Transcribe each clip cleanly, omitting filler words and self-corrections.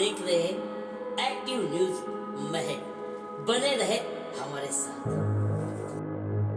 देख रहे हैं एक्टिव न्यूज महक, बने रहे हमारे साथ।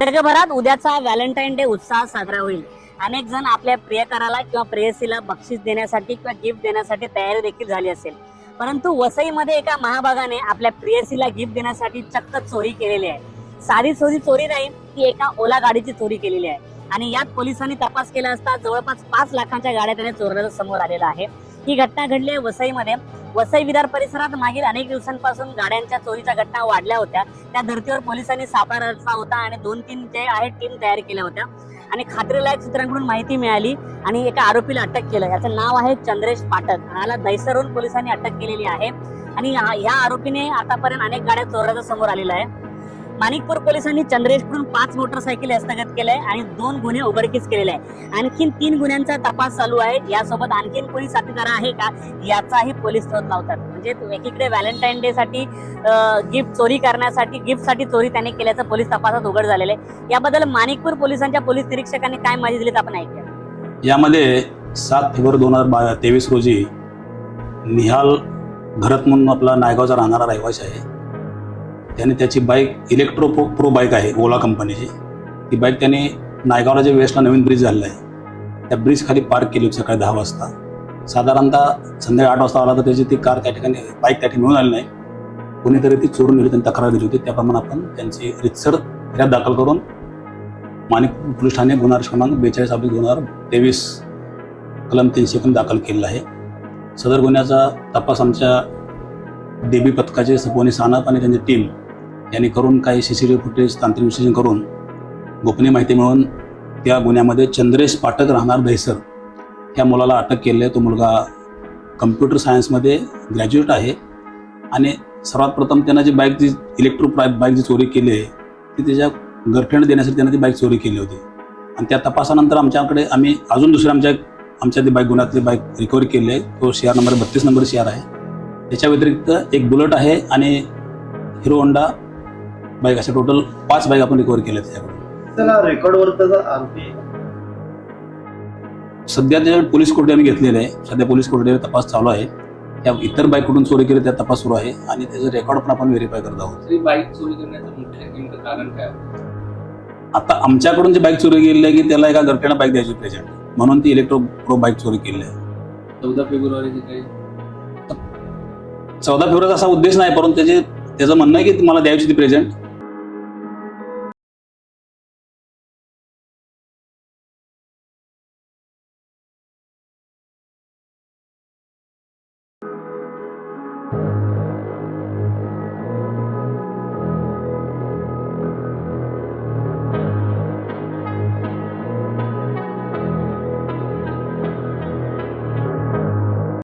जगभरात उद्याचा व्हॅलेंटाईन डे उत्साहात साजरा होईल। अनेक जण आपल्या प्रियकराला किंवा प्रेयसीला बक्षीस देण्यासाठी किंवा गिफ्ट देण्यासाठी तयारी देखील झाली असेल, परंतु वसईमध्ये एका महाभागाने आपल्या प्रेयसीला गिफ्ट देण्यासाठी चक्क चोरी केलेली आहे। साधी चोरी नाही, ती एका ओला गाडीची चोरी केलेली आहे आणि यात पोलिसांनी तपास केला असता जवळपास 5 लाखांच्या गाड्या त्याने चोरल्याचं समोर आलेलं आहे। ही घटना घडली आहे वसईमध्ये। वसई विरार परिसरात मागील अनेक दिवसांपासून गाड्यांच्या चोरीच्या घटना वाढल्या होत्या। त्या धर्तीवर पोलिसांनी सापळा रचला होता आणि 2-3 जे आहे टीम तयार केल्या होत्या आणि खात्रीलायक सूत्रांकडून माहिती मिळाली आणि एका आरोपीला अटक केलं। याचं नाव आहे चंद्रेश पाठक। याला दहिसरहून पोलिसांनी अटक केलेली आहे आणि या आरोपीने आतापर्यंत अनेक गाड्या चोरल्याचं समोर आलेलं आहे। माणिकपूर पोलिसांनी चंद्रेशकडून 5 मोटरसायकल हस्तगत केल्या आणि 2 गुन्हे उघडकीस केलेले आहे। आणखीन 3 गुन्ह्यांचा तपास चालू आहे। यासोबत आणखीन कोणी साथीदार आहे का याचाही पोलीस शोध लावतात। म्हणजे एकीकडे व्हॅलेंटाईन डे साठी गिफ्ट चोरी करण्यासाठी गिफ्टसाठी चोरी त्याने केल्याचं पोलीस तपासात उघड झालेलं आहे। याबद्दल माणिकपूर पोलिसांच्या पोलीस निरीक्षकांनी काय माहिती दिली आपण ऐकूया। यामध्ये 7 फेब्रुवारी 2023 रोजी निहाल भरत म्हणून आपला नायगावचा राहणारा रहिवासी आहे। त्याने त्याची बाईक इलेक्ट्रो प्रो बाईक आहे ओला कंपनीची। ती बाईक त्याने नायगावला जे वेस्टला नवीन ब्रिज झालेला आहे त्या ब्रिज खाली पार्क केली होती सकाळी 10 वाजता। साधारणतः संध्याकाळी 8 वाजता आला तर त्याची ती कार त्या ठिकाणी बाईक त्या ठिकाणी मिळून आली नाही। कोणीतरी ती चोरून नेली, त्यांनी तक्रार दिली होती। त्याप्रमाणे आपण त्यांची रितसर फिर्याद दाखल करून माणिकपूर पोलीस ठाणे गुन्हा क्रमांक 42/2023 कलम 300 दाखल केलेला आहे। सदर गुन्ह्याचा तपास आमच्या DB पथकाचे सपोनी सानप आणि त्यांची टीम यांनी करून काही CCTV फुटेज तांत्रिक विश्लेषण करून गोपनीय माहिती मिळून त्या गुन्ह्यामध्ये चंद्रेश पाठक राहणार दहिसर या मुलाला अटक केली आहे। तो मुलगा कम्प्युटर सायन्समध्ये ग्रॅज्युएट आहे आणि सर्वात प्रथम त्यानं जी बाईक जी इलेक्ट्रो बाईक जी चोरी केली आहे ती त्याच्या गर्लफ्रेंड देण्यासाठी त्यानं ती बाईक चोरी केली होती आणि त्या तपासानंतर आमच्याकडे आम्ही अजून दुसऱ्या आमच्या ती बाईक गुन्ह्यातली बाईक रिकव्हरी केली आहे। तो CR नंबर 32 नंबर CR आहे। त्याच्या व्यतिरिक्त एक बुलेट आहे आणि हिरो होंडा बाईक, असे टोटल 5 बाईक आपण रिकव्हर केल्या त्याच्याकडून। रेकॉर्डवर त्याचा आरोपी सध्या ते पोलीस कोठडी आम्ही घेतलेले आहे। सध्या पोलीस कोठडीवर तपास चालू आहे। त्या इतर बाईक कुठून चोरी केली त्या तपास सुरू आहे आणि त्याचं रेकॉर्ड पण आपण व्हेरीफाय करत आहोत। बाईक चोरी करण्याचं मुख्य नेमकं कारण काय? आता आमच्याकडून जी बाईक चोरी केली आहे की त्याला एका गर्लफ्रेंडला बाईक द्यायची प्रेझेंट, म्हणून ती इलेक्ट्रो प्रो बाईक चोरी केली आहे। 14 फेब्रुवारीचे काही 14 फेब्रुवारीचा असा उद्देश नाही, परंतु त्याचं म्हणणं आहे की मला द्यायची ती प्रेझेंट